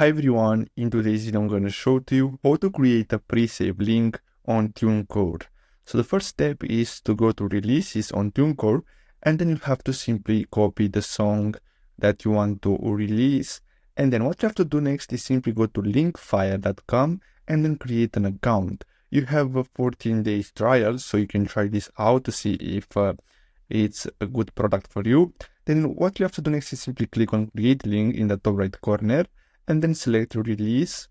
Hi everyone, in today's video I'm going to show to you how to create a pre-save link on Tunecore. So the first step is to go to releases on Tunecore, and then you have to simply copy the song that you want to release. And then what you have to do next is simply go to linkfire.com and then create an account. You have a 14 days trial, so you can try this out to see if it's a good product for you. Then what you have to do next is simply click on create link in the top right corner and then select release.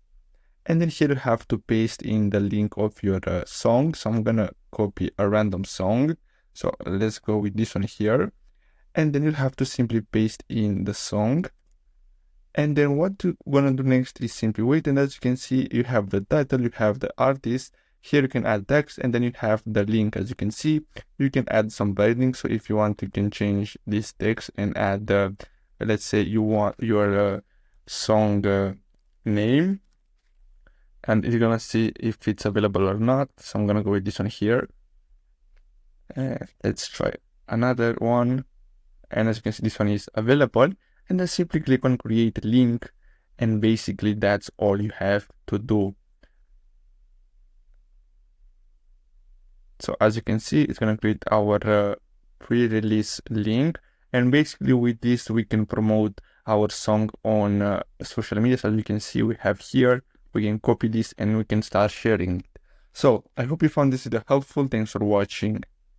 And then here you have to paste in the link of your song. So I'm gonna copy a random song. So let's go with this one here. And then you have to simply paste in the song. And then what you're gonna do next is simply wait. And as you can see, you have the title, you have the artist. Here you can add text, and then you have the link. As you can see, you can add some binding. So if you want, you can change this text and add let's say you want your song name, and you're gonna see if it's available or not. So I'm gonna go with this one here. Let's try another one, and as you can see, this one is available. And then simply click on create link, and basically that's all you have to do. So as you can see, it's gonna create our pre-release link, and basically with this we can promote our song on social media. So as you can see, we have here, we can copy this and we can start sharing it. So I hope you found this video helpful. Thanks for watching.